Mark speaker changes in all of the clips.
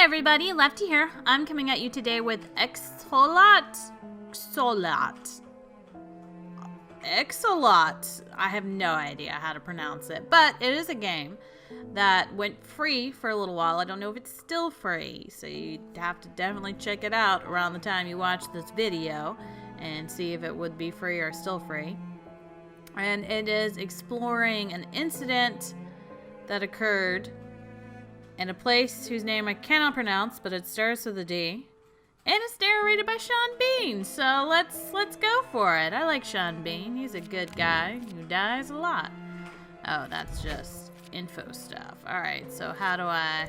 Speaker 1: everybody, Leftie here. I'm coming at you today with Kholat. I have no idea how to pronounce it, but it is a game that went free for a little while. I don't know if it's still free, so you have to definitely check it out around the time you watch this video and see if it would be free or still free. And it is exploring an incident that occurred in a place whose name I cannot pronounce, but it starts with a D. And it's narrated by Sean Bean, so let's go for it. I like Sean Bean. He's a good guy who dies a lot. Oh, that's just info stuff. Alright, so how do I...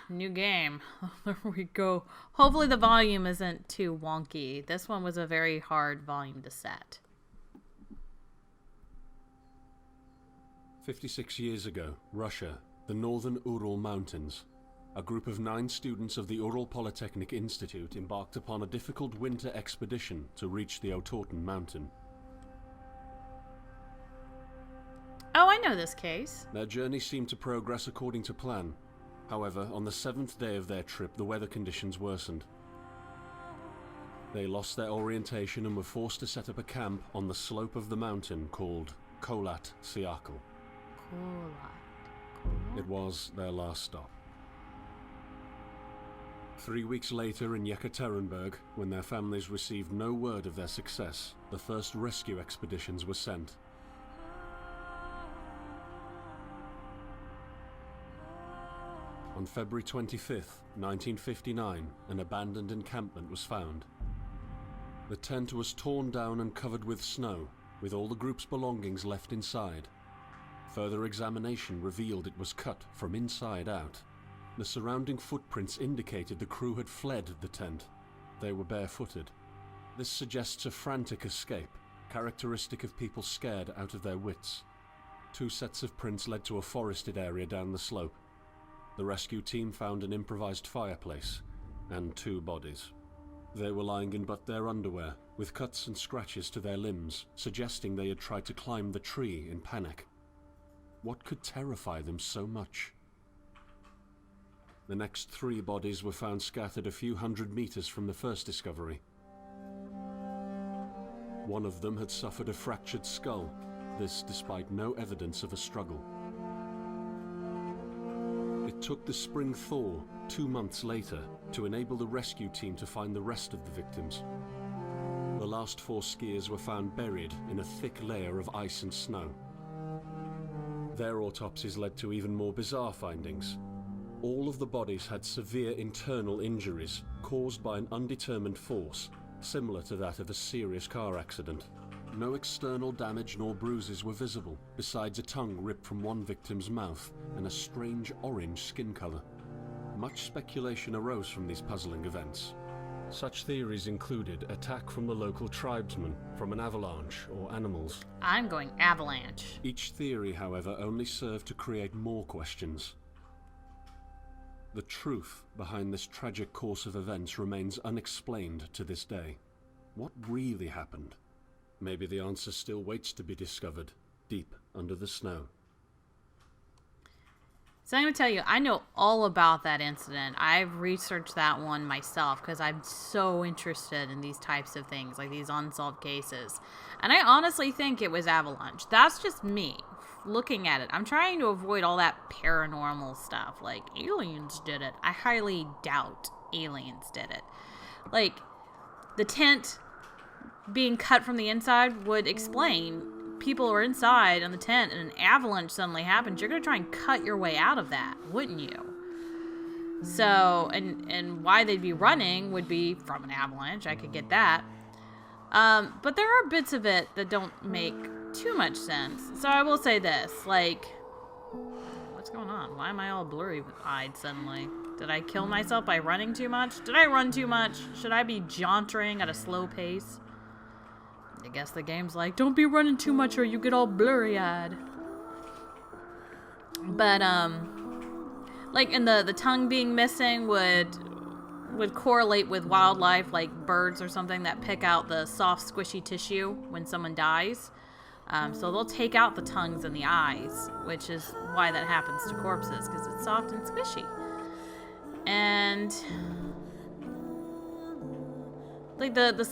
Speaker 1: new game. There we go. Hopefully the volume isn't too wonky. This one was a very hard volume to set.
Speaker 2: 56 years ago, Russia, the northern Ural Mountains. A group of 9 students of the Ural Polytechnic Institute embarked upon a difficult winter expedition to reach the Otorten mountain.
Speaker 1: Oh, I know this case.
Speaker 2: Their journey seemed to progress according to plan. However, on the 7th day of their trip, the weather conditions worsened. They lost their orientation and were forced to set up a camp on the slope of the mountain called Kholat. It was their last stop. 3 weeks later in Yekaterinburg, when their families received no word of their success, the first rescue expeditions were sent. On February 25th, 1959, an abandoned encampment was found. The tent was torn down and covered with snow, with all the group's belongings left inside. Further examination revealed it was cut from inside out. The surrounding footprints indicated the crew had fled the tent. They were barefooted. This suggests a frantic escape, characteristic of people scared out of their wits. 2 sets of prints led to a forested area down the slope. The rescue team found an improvised fireplace and 2 bodies. They were lying in but their underwear, with cuts and scratches to their limbs, suggesting they had tried to climb the tree in panic. What could terrify them so much? The next 3 bodies were found scattered a few hundred meters from the first discovery. One of them had suffered a fractured skull, this despite no evidence of a struggle. It took the spring thaw 2 months later to enable the rescue team to find the rest of the victims. The last 4 skiers were found buried in a thick layer of ice and snow. Their autopsies led to even more bizarre findings. All of the bodies had severe internal injuries caused by an undetermined force, similar to that of a serious car accident. No external damage nor bruises were visible, besides a tongue ripped from one victim's mouth and a strange orange skin color. Much speculation arose from these puzzling events. Such theories included attack from the local tribesmen, from an avalanche, or animals.
Speaker 1: I'm going avalanche.
Speaker 2: Each theory, however, only served to create more questions. The truth behind this tragic course of events remains unexplained to this day. What really happened? Maybe the answer still waits to be discovered, deep under the snow.
Speaker 1: So I'm going to tell you, I know all about that incident. I've researched that one myself because I'm so interested in these types of things, like these unsolved cases. And I honestly think it was avalanche. That's just me looking at it. I'm trying to avoid all that paranormal stuff, like aliens did it. I highly doubt aliens did it. Like, the tent being cut from the inside would explain. People are inside in the tent and an avalanche suddenly happens. You're going to try and cut your way out of that, wouldn't you? So, and why they'd be running would be from an avalanche. I could get that. But there are bits of it that don't make too much sense. So I will say this, like, what's going on? Why am I all blurry-eyed suddenly? Did I kill myself by running too much? Did I run too much? Should I be jauntering at a slow pace? I guess the game's like, don't be running too much or you get all blurry-eyed. But, like, and the tongue being missing would correlate with wildlife, like birds or something that pick out the soft, squishy tissue when someone dies. So they'll take out the tongues and the eyes, which is why that happens to corpses, because it's soft and squishy. And like the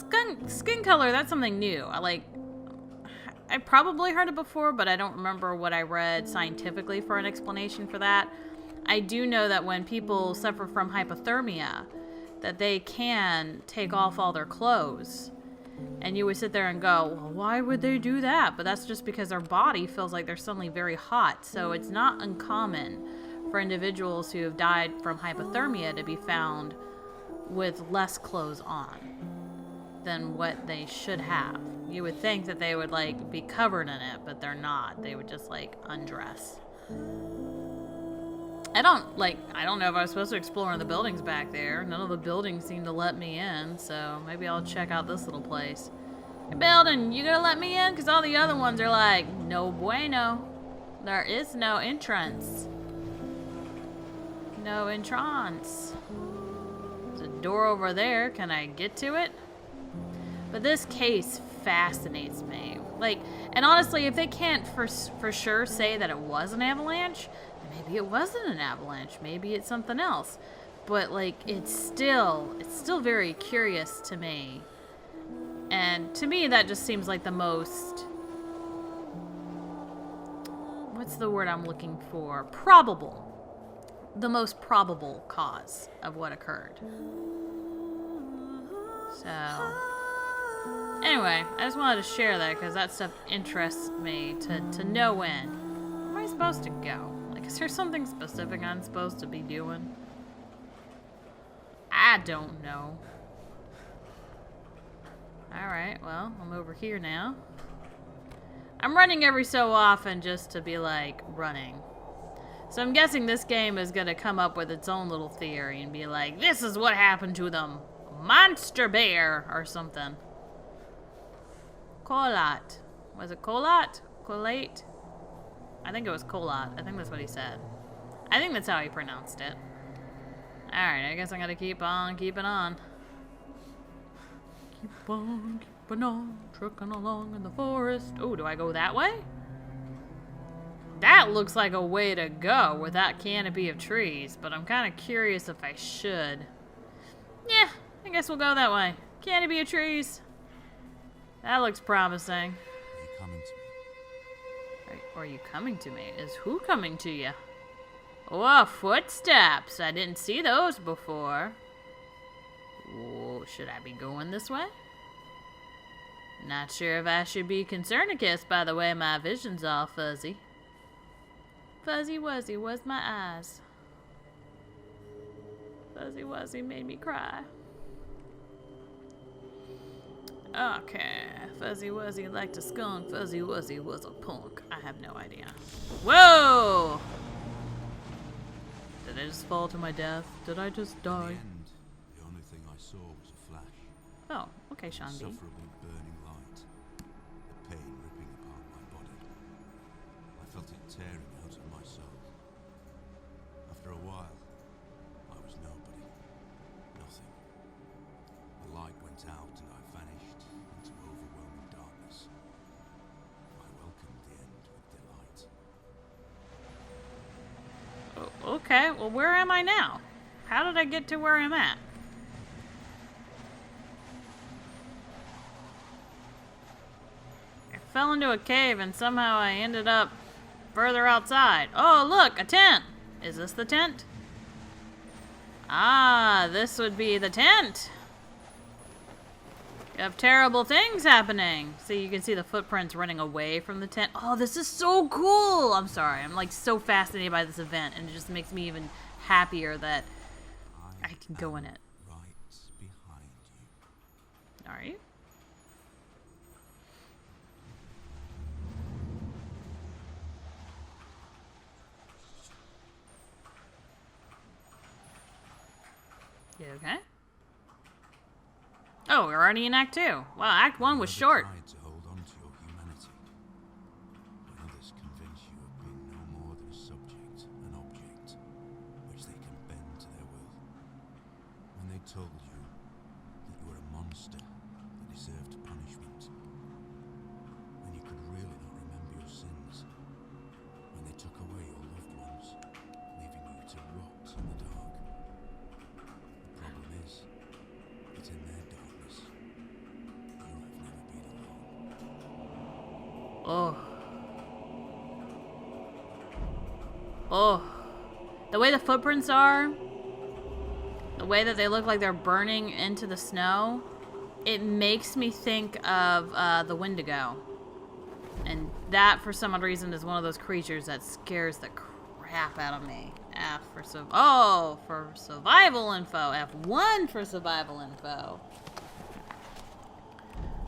Speaker 1: skin color, that's something new. I probably heard it before, but I don't remember what I read scientifically for an explanation for that. I do know that when people suffer from hypothermia, that they can take off all their clothes. And you would sit there and go, well, why would they do that? But that's just because their body feels like they're suddenly very hot. So it's not uncommon for individuals who have died from hypothermia to be found with less clothes on than what they should have. You would think that they would like be covered in it, but they're not. They would just like undress. I don't know if I was supposed to explore in the buildings back there. None of the buildings seem to let me in, so maybe I'll check out this little place. Hey, building, you gonna let me in? Because all the other ones are like, no bueno. There is no entrance. No entrance. There's a door over there. Can I get to it? But this case fascinates me. Like, and honestly, if they can't for sure say that it was an avalanche, maybe it wasn't an avalanche. Maybe it's something else. But like, it's still very curious to me. And to me, that just seems like the most, what's the word I'm looking for? Probable. The most probable cause of what occurred. So, anyway, I just wanted to share that because that stuff interests me to no end. Where am I supposed to go? Like, is there something specific I'm supposed to be doing? I don't know. Alright, well, I'm over here now. I'm running every so often just to be like, running. So I'm guessing this game is going to come up with its own little theory and be like, this is what happened to them. Monster bear or something. Kholat. Was it Kholat? Kholat? I think it was Kholat. I think that's what he said. I think that's how he pronounced it. Alright, I guess I'm going to keep on keeping on. Keep on keeping on, trucking along in the forest. Oh, do I go that way? That looks like a way to go with that canopy of trees, but I'm kind of curious if I should. Yeah, I guess we'll go that way. Canopy of trees. That looks promising.
Speaker 2: Are you coming to me?
Speaker 1: Are you coming to me? Is who coming to you? Oh, footsteps. I didn't see those before. Oh, should I be going this way? Not sure if I should be concernicus by the way my vision's all fuzzy. Fuzzy Wuzzy was my eyes. Fuzzy Wuzzy made me cry. Okay, Fuzzy Wuzzy liked a skunk. Fuzzy Wuzzy was a punk. I have no idea. Whoa! Did I just fall to my death? Did I just die?
Speaker 2: The only thing I saw was a flash.
Speaker 1: Oh, okay, Sean B.
Speaker 2: Insufferable burning light. The pain ripping apart my body. I felt it tearing out of my soul. After a while, I was nobody. Nothing. The light went out and I vanished into overwhelming darkness. I welcomed the end with delight.
Speaker 1: Okay, well, where am I now? How did I get to where I'm at? I fell into a cave and somehow I ended up further outside. Oh, look, a tent. Is this the tent? Ah, this would be the tent. You have terrible things happening. See, you can see the footprints running away from the tent. Oh, this is so cool. I'm sorry. I'm like so fascinated by this event and it just makes me even happier that I can go in it.
Speaker 2: Right behind you.
Speaker 1: Are you? You okay? Oh, we're already in Act 2. Wow, Act 1 was short.
Speaker 2: Tried to hold on to your humanity. When others convince you of being no more than a subject, an object, which they can bend to their will. When they told you that you were a monster that deserved punishment. When you could really not remember your sins. When they took away your loved ones, leaving you to rot in the dark.
Speaker 1: Oh. Oh. The way the footprints are, the way that they look like they're burning into the snow, it makes me think of the Wendigo. And that, for some odd reason, is one of those creatures that scares the crap out of me. F for for survival info. F1 for survival info.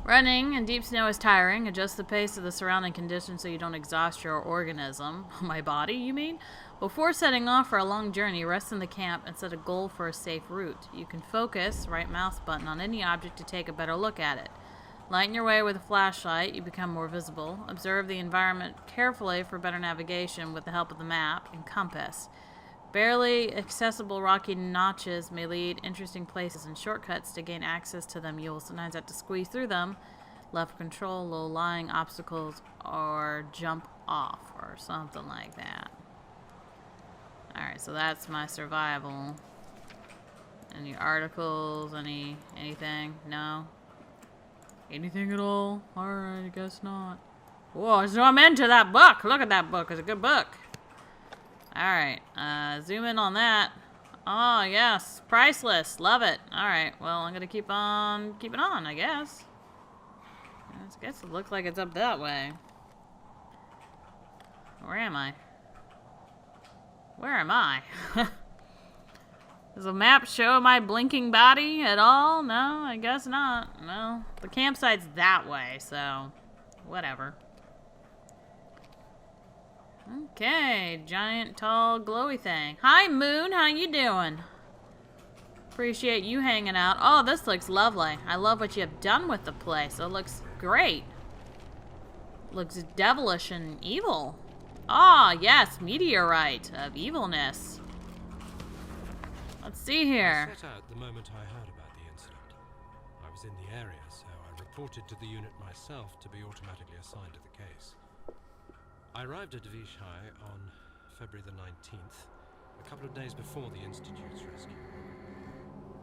Speaker 1: Running in deep snow is tiring. Adjust the pace of the surrounding conditions so you don't exhaust your organism. My body, you mean? Before setting off for a long journey, rest in the camp and set a goal for a safe route. You can focus, right mouse button, on any object to take a better look at it. Lighten your way with a flashlight, you become more visible. Observe the environment carefully for better navigation with the help of the map and compass. Barely accessible rocky notches may lead interesting places and shortcuts. To gain access to them, you'll sometimes have to squeeze through them. Left control, low-lying obstacles, or jump off, or something like that. Alright, so that's my survival. Any articles? Anything? No? Anything at all? Alright, I guess not. Whoa, so I'm into that book! Look at that book, it's a good book. Alright, zoom in on that. Oh, yes, priceless, love it. Alright, well, I'm gonna keep on keeping on, I guess. I guess it looks like it's up that way. Where am I? Where am I? Does the map show my blinking body at all? No, I guess not. Well, the campsite's that way, so whatever. Okay, giant, tall, glowy thing. Hi, Moon. How you doing? Appreciate you hanging out. Oh, this looks lovely. I love what you have done with the place. It looks great. Looks devilish and evil. Ah, yes, meteorite of evilness. Let's see here.
Speaker 3: I set out the moment I heard about the incident. I was in the area, so I reported to the unit myself to be automatically assigned to the case. I arrived at Vishai on February the 19th, a couple of days before the Institute's rescue.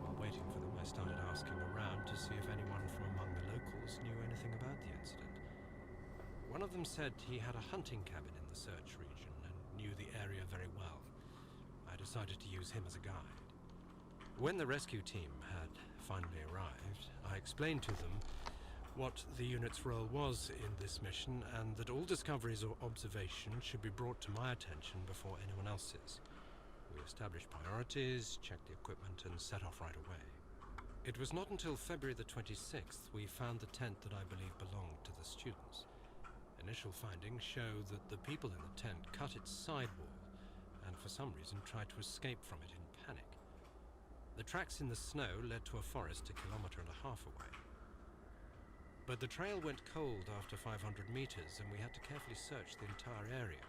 Speaker 3: While waiting for them, I started asking around to see if anyone from among the locals knew anything about the incident. One of them said he had a hunting cabin in the search region and knew the area very well. I decided to use him as a guide. When the rescue team had finally arrived, I explained to them what the unit's role was in this mission, and that all discoveries or observations should be brought to my attention before anyone else's. We established priorities, checked the equipment, and set off right away. It was not until February the 26th we found the tent that I believe belonged to the students. Initial findings show that the people in the tent cut its sidewall, and for some reason tried to escape from it in panic. The tracks in the snow led to a forest 1.5 kilometers away. But the trail went cold after 500 meters, and we had to carefully search the entire area.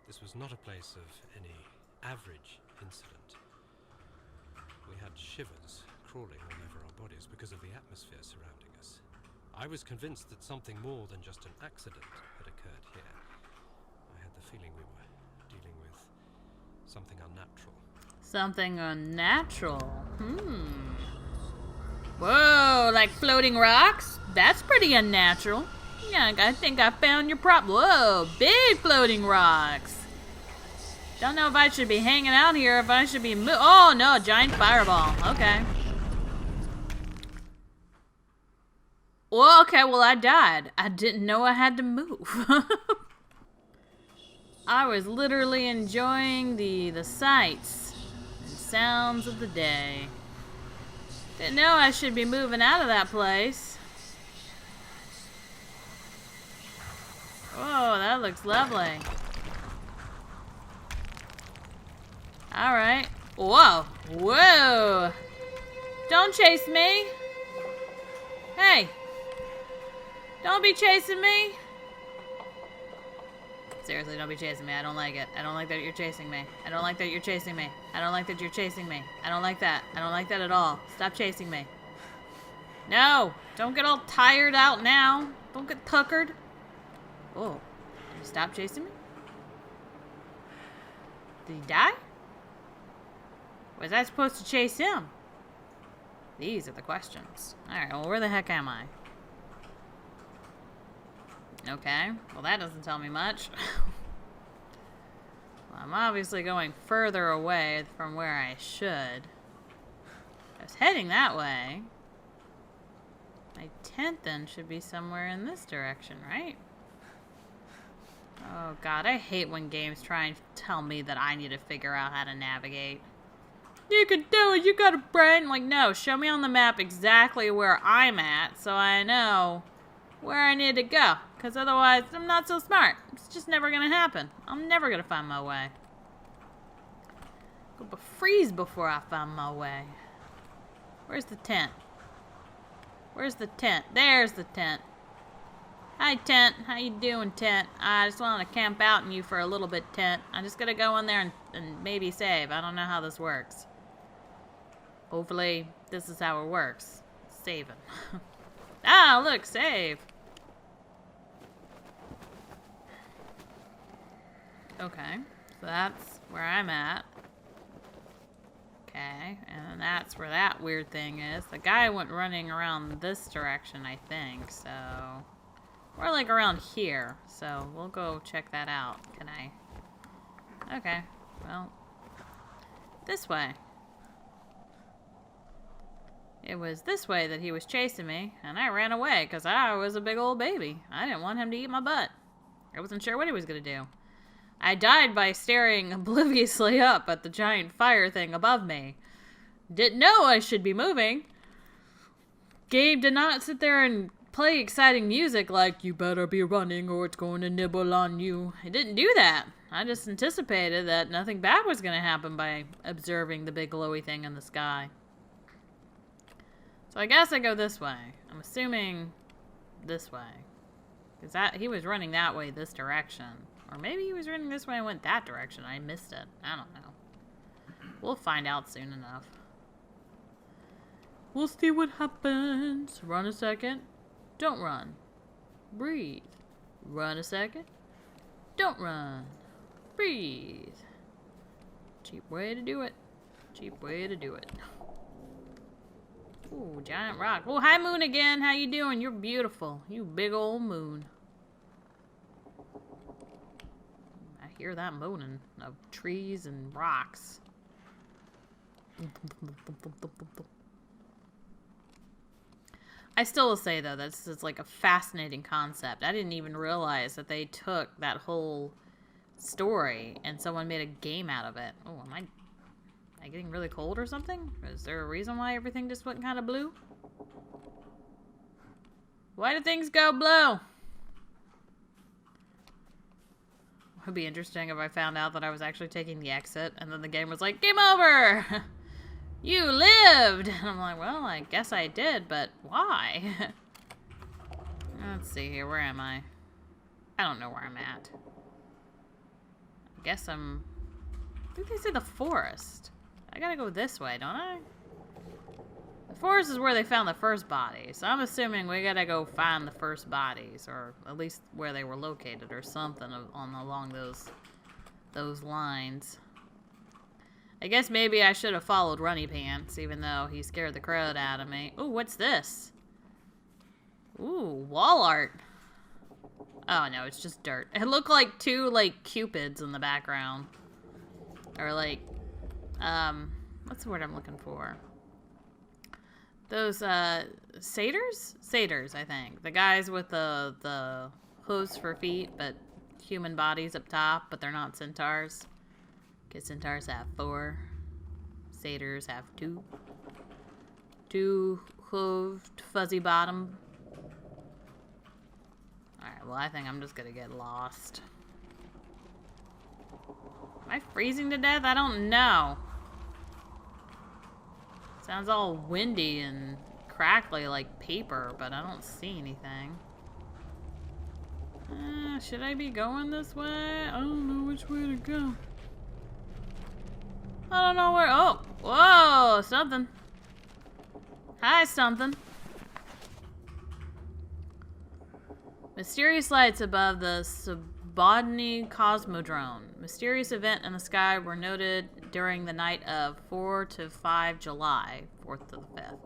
Speaker 3: This was not a place of any average incident. We had shivers crawling all over our bodies because of the atmosphere surrounding us. I was convinced that something more than just an accident had occurred here. I had the feeling we were dealing with something unnatural.
Speaker 1: Something unnatural. Whoa, like floating rocks? That's pretty unnatural. Yeah, I think I found your Whoa, big floating rocks. Don't know if I should be hanging out here, if I should be Oh, no, a giant fireball. Okay. Well, okay, well, I died. I didn't know I had to move. I was literally enjoying the sights and sounds of the day. Didn't know I should be moving out of that place. Oh, that looks lovely. Alright. Whoa. Whoa. Don't chase me. Hey. Don't be chasing me. Seriously, don't be chasing me. I don't like it. I don't like that you're chasing me. I don't like that you're chasing me. I don't like that you're chasing me. I don't like that. I don't like that at all. Stop chasing me. No. Don't get all tired out now. Don't get puckered. Oh. Did he stop chasing me? Did he die? Was I supposed to chase him? These are the questions. Alright, well, where the heck am I? Okay, well that doesn't tell me much. Well, I'm obviously going further away from where I should. I was heading that way. My tent then should be somewhere in this direction, right? Oh god, I hate when games try and tell me that I need to figure out how to navigate. You can do it, you got a brain. Like, no, show me on the map exactly where I'm at so I know where I need to go. Because otherwise, I'm not so smart. It's just never going to happen. I'm never going to find my way. Go freeze before I find my way. Where's the tent? Where's the tent? There's the tent. Hi, tent. How you doing, tent? I just want to camp out in you for a little bit, tent. I'm just going to go in there and maybe save. I don't know how this works. Hopefully, this is how it works. Saving. Ah, look, save. Okay, so that's where I'm at. Okay, and that's where that weird thing is. The guy went running around this direction, I think, so... We're like around here, so we'll go check that out. Can I? Okay, well... This way. It was this way that he was chasing me, and I ran away because I was a big old baby. I didn't want him to eat my butt. I wasn't sure what he was going to do. I died by staring obliviously up at the giant fire thing above me. Didn't know I should be moving. Gabe did not sit there and play exciting music like, you better be running or it's going to nibble on you. It didn't do that. I just anticipated that nothing bad was going to happen by observing the big glowy thing in the sky. So I guess I go this way. I'm assuming this way. Because he was running that way, this direction. Or maybe he was running this way and went that direction. I missed it. I don't know. We'll find out soon enough. We'll see what happens. Run a second. Don't run. Breathe. Run a second. Don't run. Breathe. Cheap way to do it. Cheap way to do it. Ooh, giant rock. Oh, hi, moon again. How you doing? You're beautiful. You big old moon. I hear that moaning of trees and rocks. I still will say, though, this is like a fascinating concept. I didn't even realize that they took that whole story and someone made a game out of it. Oh, am I getting really cold or something? Is there a reason why everything just went kind of blue? Why do things go blue? It would be interesting if I found out that I was actually taking the exit and then the game was like, game over! You lived! And I'm like, well, I guess I did, but why? Let's see here, where am I? I don't know where I'm at. I guess I think they said the forest. I gotta go this way, don't I? The forest is where they found the first body, so I'm assuming we gotta go find the first bodies, or at least where they were located, or something along those lines. I guess maybe I should have followed Runny Pants, even though he scared the crud out of me. Ooh, what's this? Ooh, wall art. Oh no, it's just dirt. It looked like two, like, cupids in the background. Or like, what's the word I'm looking for? Those, satyrs? Satyrs, I think. The guys with the hooves for feet, but human bodies up top, but they're not centaurs. Because centaurs have 4. Satyrs have 2. 2 hooved, fuzzy bottom. Alright, well, I think I'm just gonna get lost. Am I freezing to death? I don't know. Sounds all windy and crackly like paper, but I don't see anything. Should I be going this way? I don't know which way to go. I don't know where. Oh, whoa, something. Hi, something. Mysterious lights above the Subodny Cosmodrome. Mysterious event in the sky were noted during the night of 4 to 5 July, 4th to the 5th.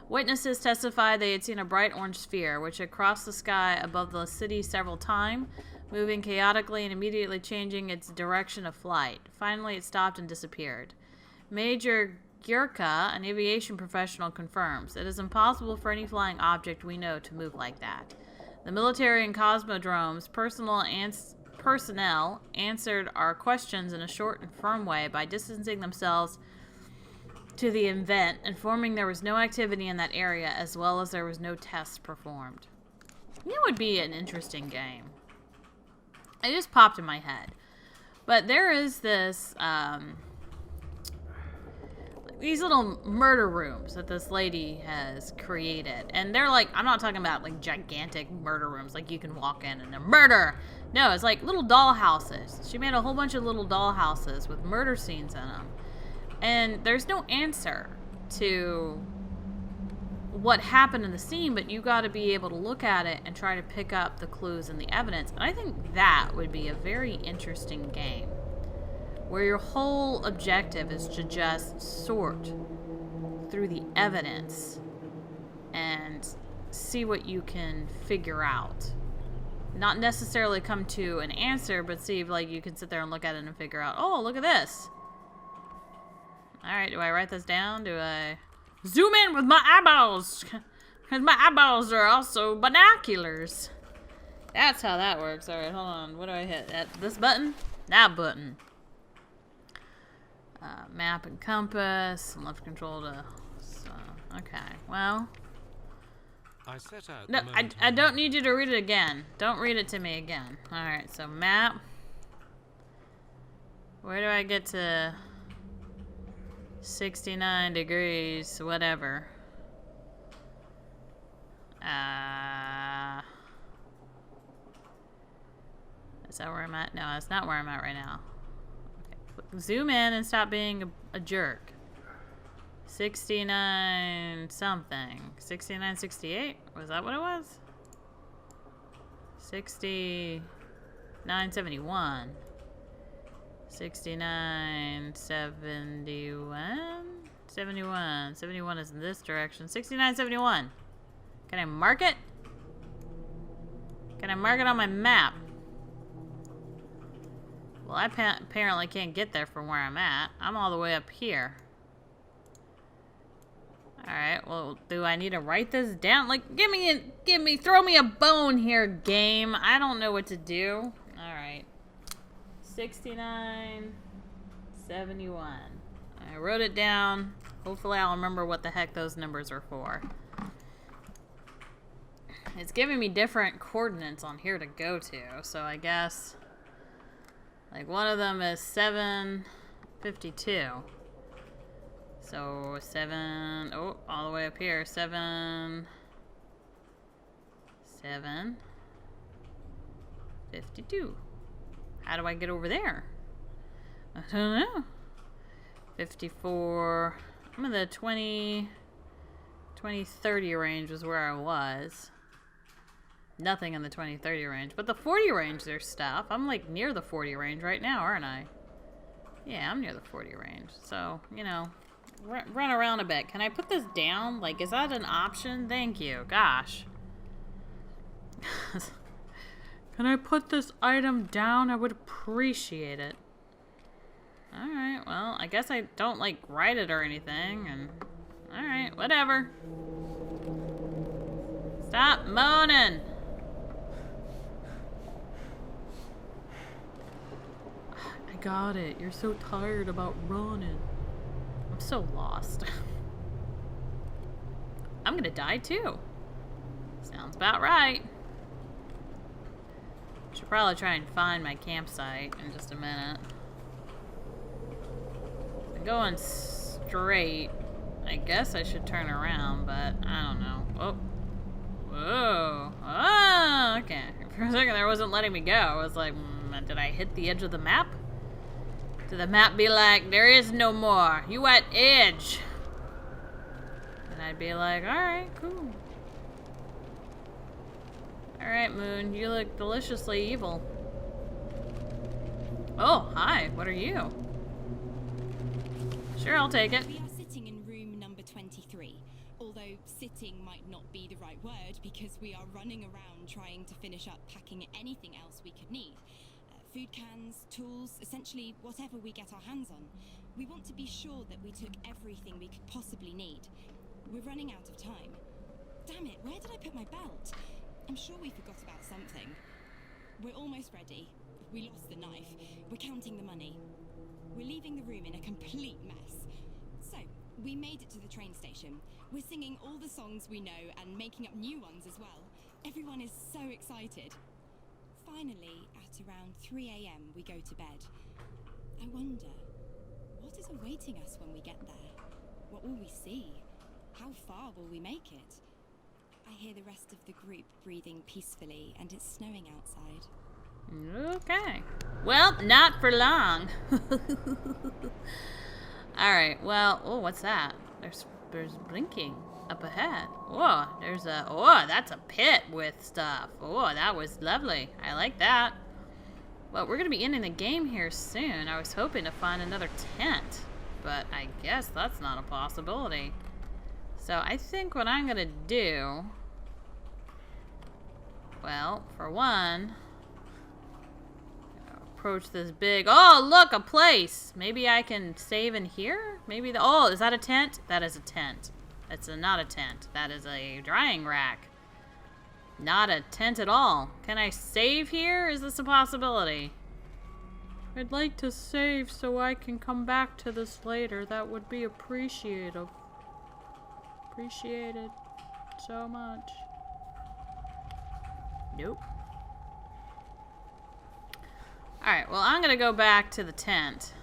Speaker 1: Witnesses testified they had seen a bright orange sphere, which had crossed the sky above the city several times, moving chaotically and immediately changing its direction of flight. Finally, it stopped and disappeared. Major Gyurka, an aviation professional, confirms it is impossible for any flying object we know to move like that. The military and cosmodrome's personnel answered our questions in a short and firm way by distancing themselves to the event, informing there was no activity in that area as well as there was no tests performed. It would be an interesting game. It just popped in my head. But there is this, these little murder rooms that this lady has created. And they're like, I'm not talking about like gigantic murder rooms, like you can walk in and murder. No, it's like little doll houses. She made a whole bunch of little doll houses with murder scenes in them. And there's no answer to what happened in the scene, but you got to be able to look at it and try to pick up the clues and the evidence. And I think that would be a very interesting game, where your whole objective is to just sort through the evidence and see what you can figure out. Not necessarily come to an answer, but see if like you can sit there and look at it and figure out, oh, look at this. Alright, do I write this down? Do I zoom in with my eyeballs? Because my eyeballs are also binoculars. That's how that works. Alright, hold on. What do I hit? This button? That button. Map and compass. And left control to... okay, well...
Speaker 3: I set out
Speaker 1: No, I don't need you to read it again. Don't read it to me again. Alright, so map. Where do I get to... 69 degrees, whatever. Is that where I'm at? No, that's not where I'm at right now. Okay. Zoom in and stop being a jerk. 69 something. 69, 68? Was that what it was? 69, 71. 69, 71? 71. 71 is in this direction. 69, 71. Can I mark it? Can I mark it on my map? Well, I apparently can't get there from where I'm at. I'm all the way up here. Alright, well, do I need to write this down? Like, throw me a bone here, game. I don't know what to do. Alright. 69, 71. I wrote it down. Hopefully I'll remember what the heck those numbers are for. It's giving me different coordinates on here to go to, so I guess... like, one of them is 752. So, 7... oh, all the way up here. 7... 52. How do I get over there? I don't know. 54. I'm in the 20, 30 range was where I was. Nothing in the 20, 30 range. But the 40 range, there's stuff. I'm like near the 40 range right now, aren't I? Yeah, I'm near the 40 range. So, you know, run around a bit. Can I put this down? Like, is that an option? Thank you. Gosh. Can I put this item down? I would appreciate it. Alright, well, I guess I don't, like, write it or anything, and... alright, whatever. Stop moaning! I got it. You're so tired about running. I'm so lost. I'm gonna die, too. Sounds about right. Should probably try and find my campsite in just a minute. I'm going straight. I guess I should turn around, but I don't know. Oh. Whoa. Oh, okay. For a second there wasn't letting me go. I was like, did I hit the edge of the map? Did the map be like, there is no more. You at edge. And I'd be like, alright, cool. Alright, Moon, you look deliciously evil. Oh, hi, what are you? Sure, I'll take it.
Speaker 4: We are sitting in room number 23. Although sitting might not be the right word because we are running around trying to finish up packing anything else we could need. Food cans, tools, essentially whatever we get our hands on. We want to be sure that we took everything we could possibly need. We're running out of time. Damn it, where did I put my belt? I'm sure we forgot about something. We're almost ready. We lost the knife. We're counting the money. We're leaving the room in a complete mess. So, we made it to the train station. We're singing all the songs we know and making up new ones as well. Everyone is so excited. Finally, at around 3 a.m, we go to bed. I wonder, what is awaiting us when we get there? What will we see? How far will we make it? I hear the rest of the group breathing peacefully, and it's snowing outside.
Speaker 1: Okay. Well, not for long. Alright, well, oh, what's that? There's blinking up ahead. Oh, that's a pit with stuff. Oh, that was lovely. I like that. Well, we're gonna be ending the game here soon. I was hoping to find another tent, but I guess that's not a possibility. So I think what I'm gonna do, well, for one, approach this big, oh, look, a place. Maybe I can save in here? Maybe oh, is that a tent? That is a tent. That's not a tent. That is a drying rack. Not a tent at all. Can I save here? Is this a possibility? I'd like to save so I can come back to this later. That would be appreciated so much. Nope. Alright, well, I'm gonna go back to the tent,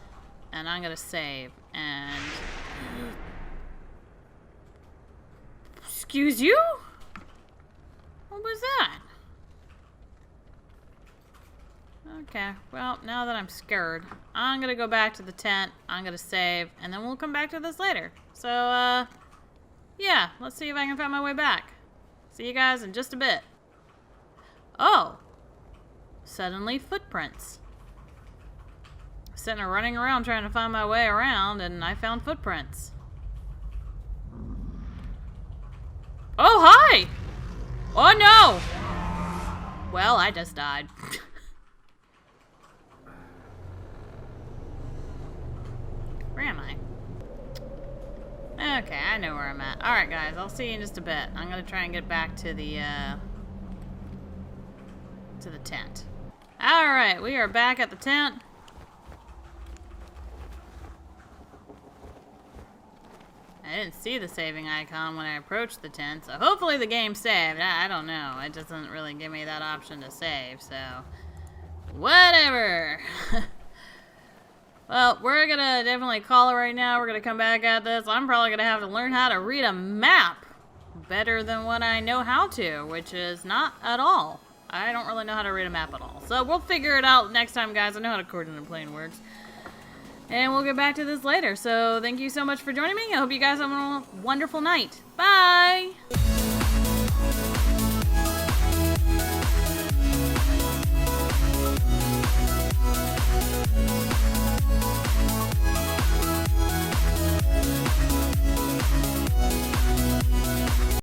Speaker 1: and I'm gonna save, and... Excuse you? What was that? Okay, well, now that I'm scared, I'm gonna go back to the tent, I'm gonna save, and then we'll come back to this later. So, yeah, let's see if I can find my way back. See you guys in just a bit. Oh! Suddenly, footprints. Sitting there running around trying to find my way around, and I found footprints. Oh, hi! Oh, no! Well, I just died. Where am I? Okay, I know where I'm at. Alright, guys, I'll see you in just a bit. I'm gonna try and get back to the tent. Alright, we are back at the tent. I didn't see the saving icon when I approached the tent, so hopefully the game saved. I don't know. It doesn't really give me that option to save, so... Whatever! Well, we're gonna definitely call it right now. We're gonna come back at this. I'm probably gonna have to learn how to read a map better than what I know how to, which is not at all. I don't really know how to read a map at all. So we'll figure it out next time, guys. I know how to coordinate plane works. And we'll get back to this later. So thank you so much for joining me. I hope you guys have a wonderful night. Bye!